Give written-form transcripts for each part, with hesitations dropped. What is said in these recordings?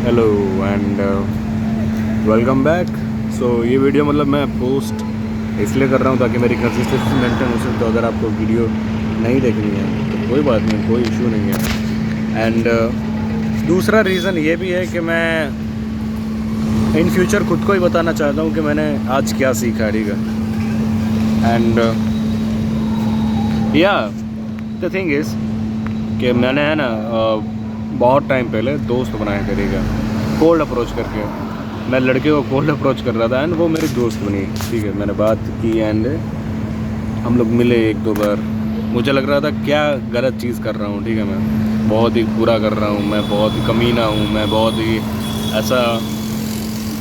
Hello and welcome back. So ये video मतलब मैं पोस्ट इसलिए कर रहा हूँ ताकि मेरी कंसिस्टेंसी मेंटेन हो सके। तो अगर आपको वीडियो नहीं देखनी है तो कोई बात नहीं, कोई इशू नहीं है। एंड दूसरा रीज़न ये भी है कि मैं इन फ्यूचर खुद को ही बताना चाहता हूँ कि मैंने आज क्या सीखा, ठीक है। एंड या द थिंग इज़ कि मैंने है ना बहुत टाइम पहले दोस्त बनाया करेगा कोल्ड अप्रोच करके। मैं लड़के को कोल्ड अप्रोच कर रहा था एंड वो मेरी दोस्त बनी, ठीक है। मैंने बात की एंड हम लोग मिले एक दो बार। मुझे लग रहा था क्या गलत चीज़ कर रहा हूँ, ठीक है। मैं बहुत ही बुरा कर रहा हूँ, मैं बहुत ही कमीना हूँ, मैं बहुत ही ऐसा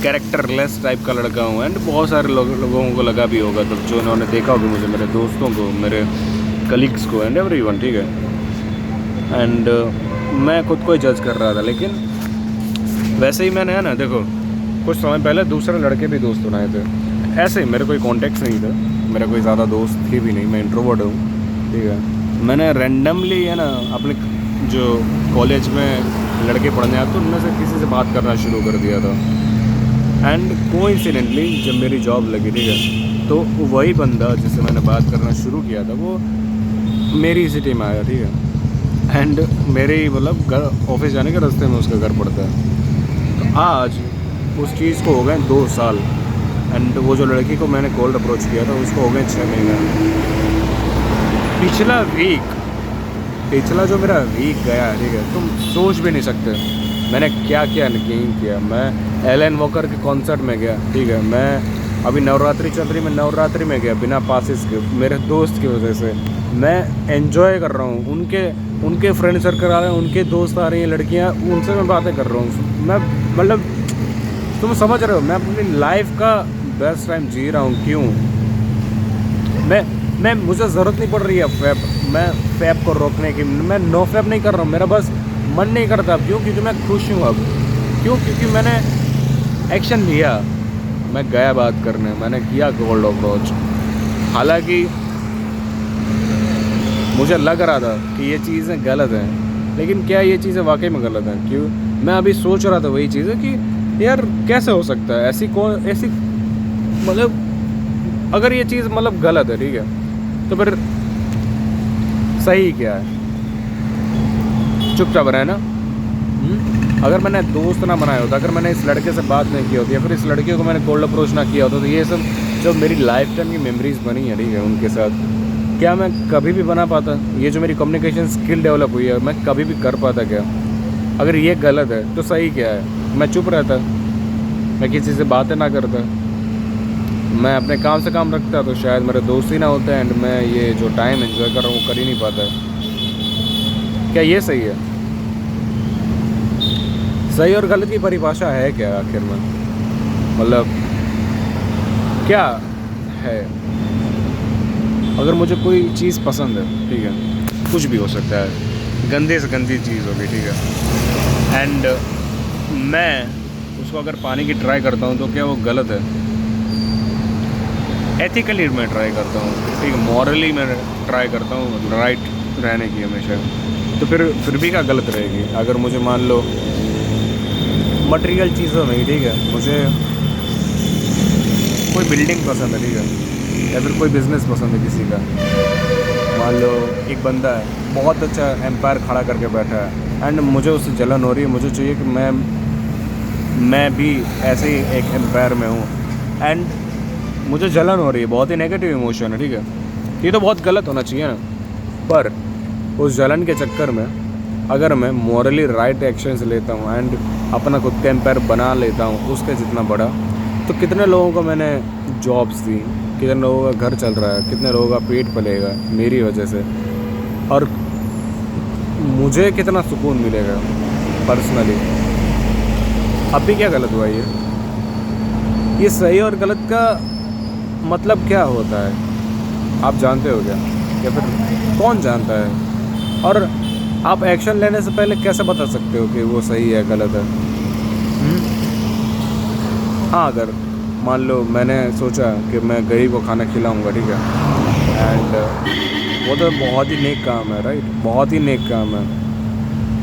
कैरेक्टरलेस टाइप का लड़का हूँ। एंड बहुत सारे लोगों को लगा भी होगा, तो जो उन्होंने देखा होगा मुझे, मेरे दोस्तों को, मेरे कलीग्स को एंड एवरीवन, ठीक है। एंड मैं खुद को ही जज कर रहा था। लेकिन वैसे ही मैंने है ना, देखो कुछ समय पहले दूसरे लड़के भी दोस्त बनाए थे। ऐसे ही मेरे कोई कॉन्टेक्ट्स नहीं था, मेरा कोई ज़्यादा दोस्त थे भी नहीं, मैं इंट्रोवर्ट हूँ, ठीक है। मैंने रैंडमली है ना अपने जो कॉलेज में लड़के पढ़ने आते उनमें से किसी से बात करना शुरू कर दिया था। एंड कोइंसिडेंटली जब मेरी जॉब लगी, ठीक है, तो वही बंदा जिससे मैंने बात करना शुरू किया था वो मेरी सिटी में आया, ठीक है। एंड मेरे ही मतलब घर ऑफिस जाने के रास्ते में उसका घर पड़ता है। तो आज उस चीज़ को हो गए 2 साल। एंड वो जो लड़की को मैंने कोल्ड अप्रोच किया था उसको हो गए 6 महीने। पिछला जो मेरा वीक गया, ठीक है, तुम सोच भी नहीं सकते मैंने क्या क्या नहीं किया। मैं एलन वॉकर के कॉन्सर्ट में गया, ठीक है। मैं अभी नवरात्रि चल रही, मैं नवरात्रि में गया बिना पासिस के, मेरे दोस्त की वजह से। मैं एंजॉय कर रहा हूँ, उनके फ्रेंड सर्कल आ रहे हैं, उनके दोस्त आ रही हैं लड़कियाँ, उनसे मैं बातें कर रहा हूँ। मैं मतलब तुम समझ रहे हो, मैं अपनी लाइफ का बेस्ट टाइम जी रहा हूँ। क्यों? मैं मुझे ज़रूरत नहीं पड़ रही है मैं फैप को रोकने की। मैं नो फैप नहीं कर रहा हूँ, मेरा बस मन नहीं करता। क्यों? क्योंकि मैं खुश हूँ अब। क्यों? क्योंकि मैंने एक्शन लिया, मैं गया बात करने, मैंने किया कोल्ड अप्रोच। हालांकि मुझे लग रहा था कि ये चीज़ें गलत हैं, लेकिन क्या ये चीज़ें वाकई में गलत हैं? क्यों? मैं अभी सोच रहा था वही चीज़ है कि यार कैसे हो सकता है ऐसी मतलब अगर ये चीज़ मतलब गलत है, ठीक है, तो फिर सही क्या है? चुपचाप रहना। अगर मैंने दोस्त ना बनाया होता, अगर मैंने इस लड़के से बात नहीं की होती, या फिर इस लड़के को मैंने कोल्ड अप्रोच ना किया होता, तो ये सब जो मेरी लाइफ टाइम की मेमोरीज बनी है, ठीक है, उनके साथ क्या मैं कभी भी बना पाता? ये जो मेरी कम्युनिकेशन स्किल डेवलप हुई है, मैं कभी भी कर पाता क्या? अगर ये गलत है तो सही क्या है? मैं चुप रहता, मैं किसी से बातें ना करता, मैं अपने काम से काम रखता, तो शायद मेरे दोस्त ही ना होते एंड मैं ये जो टाइम एंजॉय कर रहा हूँ वो कर ही नहीं पाता। क्या ये सही है? सही और गलत की परिभाषा है क्या आखिर में? मतलब क्या है? अगर मुझे कोई चीज़ पसंद है, ठीक है, कुछ भी हो सकता है, गंदे से गंदी चीज़ होगी, ठीक है, एंड मैं उसको अगर पाने की ट्राई करता हूँ तो क्या वो गलत है? एथिकली मैं ट्राई करता हूँ, ठीक है, मॉरली मैं ट्राई करता हूँ राइट रहने की हमेशा। तो फिर भी क्या गलत रहेगी? अगर मुझे मान लो मटेरियल चीज़ों में, ठीक है, मुझे कोई बिल्डिंग पसंद है, ठीक है, या फिर कोई बिज़नेस पसंद है किसी का। मान लो एक बंदा है, बहुत अच्छा एम्पायर खड़ा करके बैठा है एंड मुझे उससे जलन हो रही है। मुझे चाहिए कि मैं भी ऐसे ही एक एम्पायर में हूँ एंड मुझे जलन हो रही है, बहुत ही नेगेटिव इमोशन है, ठीक है। ये तो बहुत गलत होना चाहिए ना। पर उस जलन के चक्कर में अगर मैं मॉरली राइट एक्शंस लेता हूँ एंड अपना खुद का एम्पायर बना लेता हूँ उसके जितना बड़ा, तो कितने लोगों को मैंने जॉब्स दी, कितने लोगों का घर चल रहा है, कितने लोगों का पेट पलेगा मेरी वजह से, और मुझे कितना सुकून मिलेगा पर्सनली। अब भी क्या गलत हुआ ये सही और गलत का मतलब क्या होता है? आप जानते हो क्या? या फिर कौन जानता है? और आप एक्शन लेने से पहले कैसे बता सकते हो कि वो सही है गलत है? हाँ, अगर मान लो मैंने सोचा कि मैं गरीब को खाना खिलाऊंगा, ठीक है, एंड वो तो बहुत ही नेक काम है, राइट, बहुत ही नेक काम है।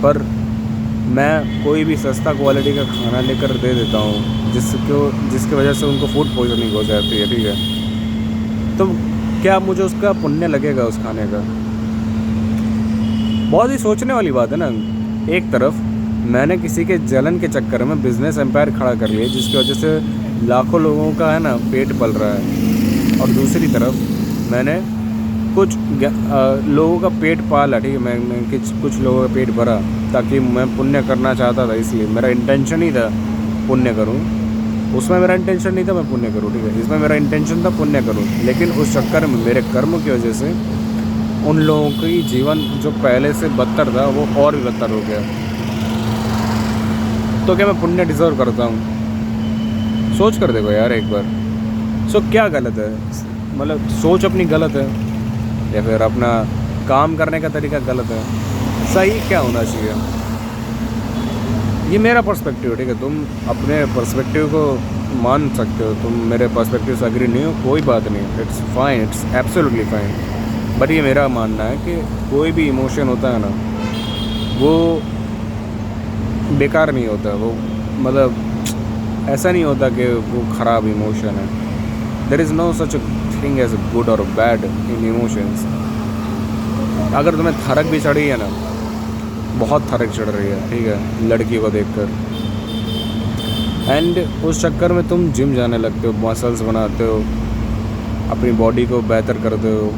पर मैं कोई भी सस्ता क्वालिटी का खाना लेकर दे देता हूँ जिसकी वजह से उनको फूड पॉइजनिंग हो जाती है, ठीक है। तो क्या मुझे उसका पुण्य लगेगा उस खाने का? बहुत ही सोचने वाली बात है ना। एक तरफ मैंने किसी के जलन के चक्कर में बिजनेस एम्पायर खड़ा कर लिया जिसकी वजह से लाखों लोगों का है ना पेट पल रहा है, और दूसरी तरफ मैंने कुछ लोगों का पेट पाला, ठीक है। मैं कुछ लोगों का पेट भरा ताकि मैं पुण्य करना चाहता था, इसलिए मेरा इंटेंशन ही था पुण्य करूं। उसमें मेरा इंटेंशन नहीं था मैं पुण्य करूं, ठीक है। इसमें मेरा इंटेंशन था पुण्य करूं, लेकिन उस चक्कर में मेरे कर्म की वजह से उन लोगों की जीवन जो पहले से बदतर था वो और भी बदतर हो गया। तो क्या मैं पुण्य डिज़र्व करता हूँ? सोच कर देखो यार एक बार। क्या गलत है? मतलब सोच अपनी गलत है या फिर अपना काम करने का तरीका गलत है? सही क्या होना चाहिए? ये मेरा पर्सपेक्टिव है, ठीक है। तुम अपने पर्सपेक्टिव को मान सकते हो, तुम मेरे पर्सपेक्टिव से एग्री नहीं हो, कोई बात नहीं, it's fine, it's absolutely fine. But ये मेरा मानना है कि कोई भी इमोशन होता है ना वो बेकार नहीं होता। वो मतलब ऐसा नहीं होता कि वो ख़राब इमोशन है। There is no such thing as good और बैड इन इमोशंस। अगर तुम्हें थरक भी चढ़ी है ना, बहुत थरक चढ़ रही है, ठीक है, लड़की को देखकर, एंड उस चक्कर में तुम जिम जाने लगते हो, मसल्स बनाते हो, अपनी बॉडी को बेहतर करते हो,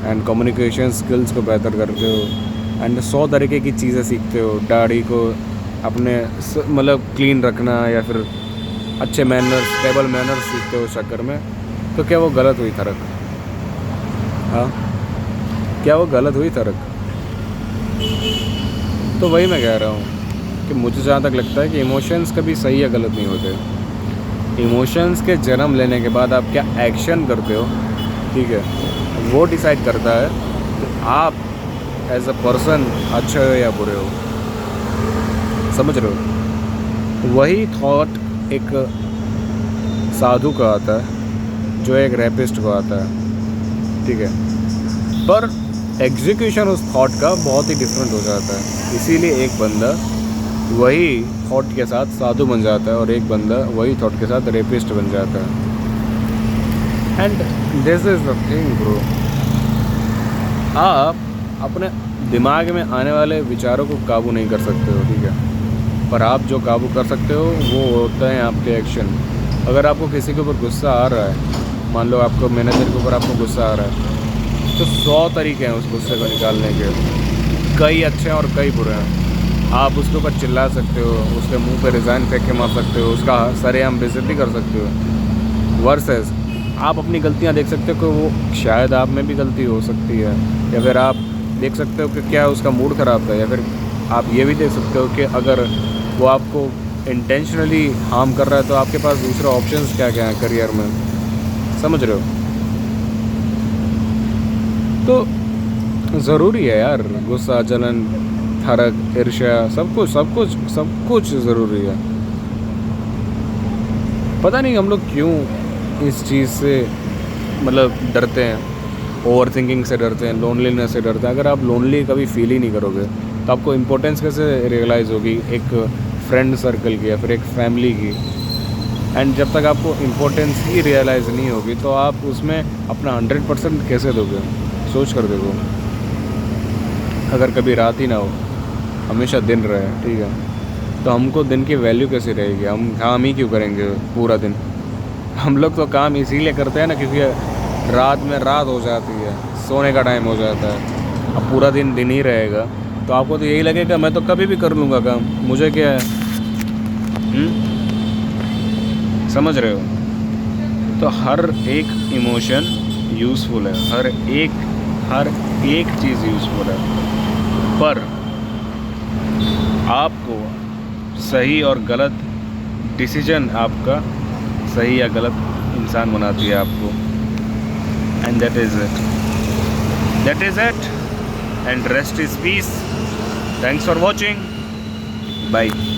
एंड कम्युनिकेशन स्किल्स को बेहतर करते हो, एंड 100 तरीके की चीज़ें सीखते हो। दाढ़ी को अपने मतलब क्लीन रखना या फिर अच्छे मैनर्स, टेबल मैनर्स सीखते हो उस चक्कर में। तो क्या वो गलत हुई थरक? हाँ, क्या वो गलत हुई थरक? तो वही मैं कह रहा हूँ कि मुझे जहाँ तक लगता है कि इमोशंस कभी सही या गलत नहीं होते। इमोशंस के जन्म लेने के बाद आप क्या एक्शन करते हो, ठीक है, वो डिसाइड करता है कि आप एज अ पर्सन अच्छे हो या बुरे हो। समझ रहे हो? वही थॉट एक साधु का आता है जो एक रैपिस्ट को आता है, ठीक है, पर एग्जीक्यूशन उस थॉट का बहुत ही डिफरेंट हो जाता है। इसीलिए एक बंदा वही थॉट के साथ साधु बन जाता है और एक बंदा वही थॉट के साथ रेपिस्ट बन जाता है। And this is the thing bro. आप अपने दिमाग में आने वाले विचारों को काबू नहीं कर सकते हो, ठीक है, पर आप जो काबू कर सकते हो वो होता है आपके एक्शन। अगर आपको किसी के ऊपर गुस्सा आ रहा है, मान लो आपको मैनेजर के ऊपर आपको गुस्सा आ रहा है, तो 100 तरीके हैं उस गुस्से को निकालने के, कई अच्छे हैं और कई बुरे हैं। आप उसके ऊपर चिल्ला सकते हो, उसके मुंह पे रिज़ाइन फेंक के मार सकते हो, उसका सरेआम बेइज्जती कर सकते हो। वर्सेस आप अपनी गलतियां देख सकते हो कि वो शायद आप में भी गलती हो सकती है, या फिर आप देख सकते हो कि क्या उसका मूड ख़राब था, या फिर आप ये भी देख सकते हो कि अगर वो आपको इंटेंशनली हार्म कर रहा है तो आपके पास दूसरे ऑप्शंस क्या क्या हैं करियर में। समझ रहे हो? तो ज़रूरी है यार, गुस्सा, जलन, थरक, ईर्ष्या, सब कुछ ज़रूरी है। पता नहीं हम लोग क्यों इस चीज़ से मतलब डरते हैं, ओवर थिंकिंग से डरते हैं, लोनलीनेस से डरते हैं। अगर आप लोनली कभी फील ही नहीं करोगे तो आपको इम्पोर्टेंस कैसे रियलाइज़ होगी एक फ्रेंड सर्कल की या फिर एक फैमिली की? एंड जब तक आपको इम्पोर्टेंस ही रियलाइज़ नहीं होगी तो आप उसमें अपना 100% कैसे दोगे? सोच कर देखो। अगर कभी रात ही ना हो, हमेशा दिन रहे, ठीक है, तो हमको दिन की वैल्यू कैसी रहेगी? हम काम ही क्यों करेंगे पूरा दिन? हम लोग तो काम इसीलिए करते हैं ना क्योंकि रात में रात हो जाती है, सोने का टाइम हो जाता है। अब पूरा दिन दिन ही रहेगा तो आपको तो यही लगेगा मैं तो कभी भी कर लूँगा काम, मुझे क्या है। समझ रहे हो? तो हर एक इमोशन यूज़फुल है, हर एक चीज़ यूज़फुल है, पर आपको सही और गलत डिसीजन आपका सही या गलत इंसान बनाती है आपको। And that is it and rest is peace. Thanks for watching, bye.